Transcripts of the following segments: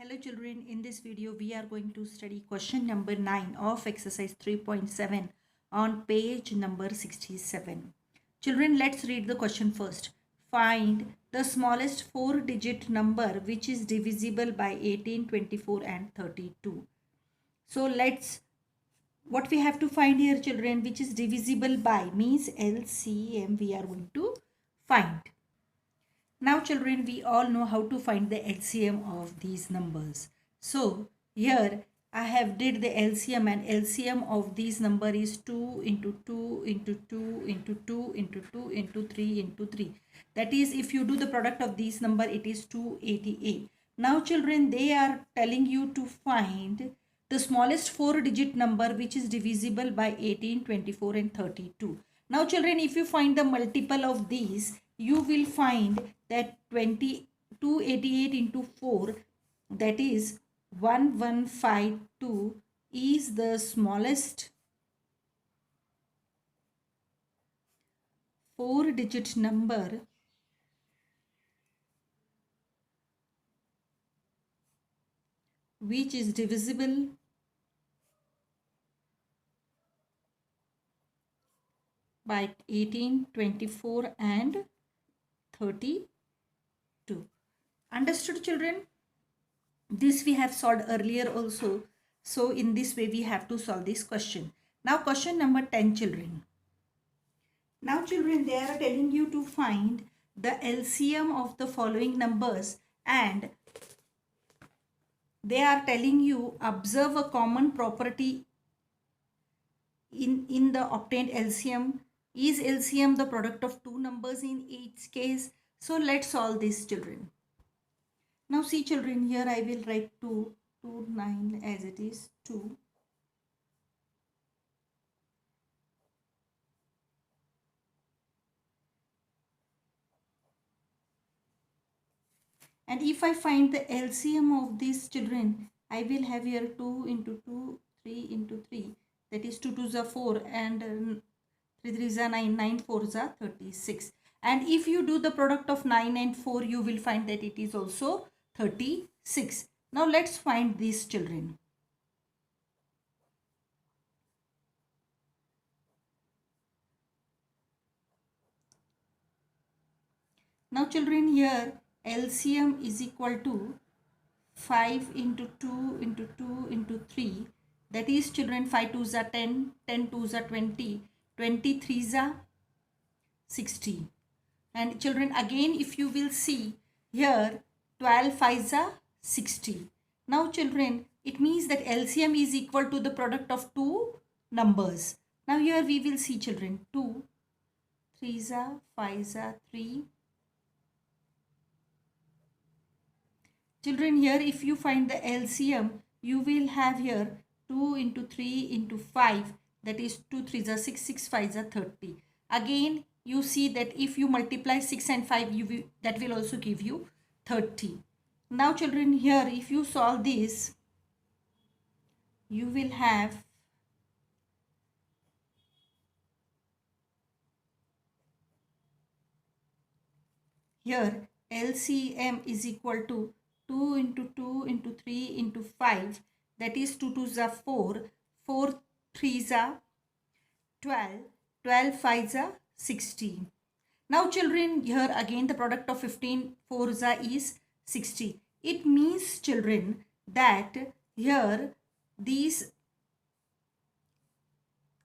Hello children, in this video we are going to study question number 9 of exercise 3.7 on page number 67. Children, let's read the question first. Find the smallest 4-digit number which is divisible by 18, 24 and 32. So what we have to find here children, which is divisible by means LCM we are going to find. Now children, we all know how to find the LCM of these numbers. So here I have did the LCM, and LCM of these number is 2 into 2 into 2 into 2 into 2 into 3 into 3. That is, if you do the product of these number, it is 288. Now children, they are telling you to find the smallest 4-digit number which is divisible by 18, 24 and 32. Now children, if you find the multiple of these, you will find that 288 into 4, that is 1152, is the smallest 4-digit number which is divisible by 18, 24 and 32. Understood children? This we have solved earlier also. So in this way we have to solve this question. Now question number 10 children. Now children, they are telling you to find the LCM of the following numbers, and they are telling you observe a common property in the obtained LCM. Is LCM the product of two numbers in each case? So let's solve this children. Now see children, here I will write 2, 2, 9 as it is 2. And if I find the LCM of these children, I will have here 2 into 2, 3 into 3. That is 2 2s are 4 and 3 3s are 9, 9 4s are 36. And if you do the product of 9 and 4, you will find that it is also 36. Now let's find these children. Now children, here LCM is equal to 5 into 2 into 2 into 3. That is children, 5 2s are 10, 10 2s are 20, 23s are 60. And children, again if you will see here, 12 5s are 60. Now children, it means that LCM is equal to the product of two numbers. Now here we will see children, 2 3s are 5s are 3. Children, here if you find the LCM, you will have here 2 into 3 into 5, that is 2 3s are 6, 6 5s are 30. Again you see that if you multiply 6 and 5, that will also give you 30. Now children, here if you solve this, you will have here LCM is equal to 2 into 2 into 3 into 5, that is 2 2s are 4, 4 3s are 12, 12 5s are 60. Now children, here again the product of 15 4s are is 60. It means children that here these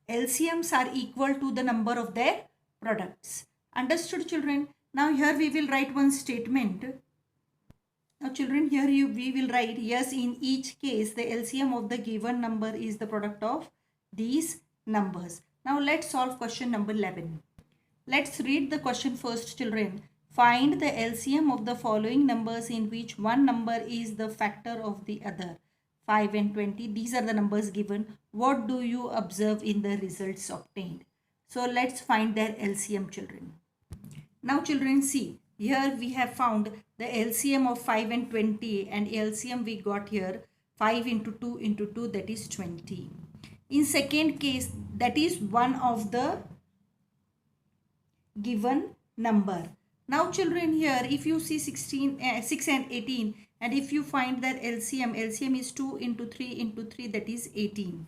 LCMs are equal to the number of their products. Understood children? Now here we will write one statement. Now children, here we will write, yes, in each case the LCM of the given number is the product of these numbers. Now let's solve question number 11. Let's read the question first children. Find the LCM of the following numbers in which one number is the factor of the other. 5 and 20, these are the numbers given. What do you observe in the results obtained? So let's find their LCM children. Now children, see, here we have found the LCM of 5 and 20, and LCM we got here 5 into 2 into 2, that is 20. In second case, that is one of the given number. Now children, here if you see 6 and 18 And if you find that LCM is 2 into 3 into 3, that is 18.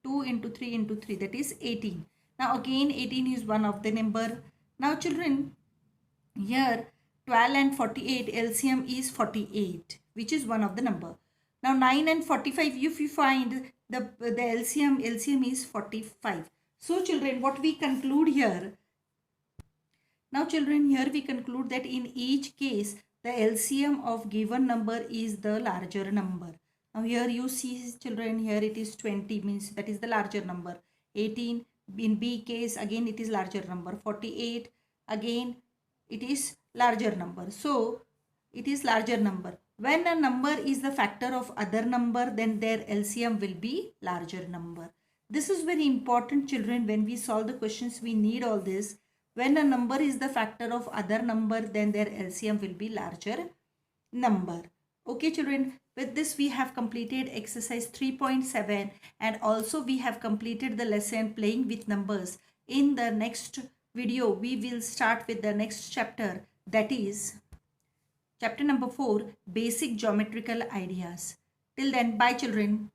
2 into 3 into 3, that is 18. Now again 18 is one of the number. Now children, here 12 and 48 LCM is 48, which is one of the number. Now 9 and 45, if you find the LCM is 45. So children, what we conclude here, now children, here we conclude that in each case the LCM of given number is the larger number. Now here you see children, here it is 20, means that is the larger number. 18 in B case, again it is larger number. 48 again it is larger number. So it is larger number. When a number is the factor of other number, then their LCM will be larger number. This is very important children. When we solve the questions, we need all this. When a number is the factor of other number, then their LCM will be larger number. Okay children, with this we have completed exercise 3.7 and also we have completed the lesson playing with numbers. In the next video, we will start with the next chapter, that is chapter number 4, basic geometrical ideas. Till then, bye children.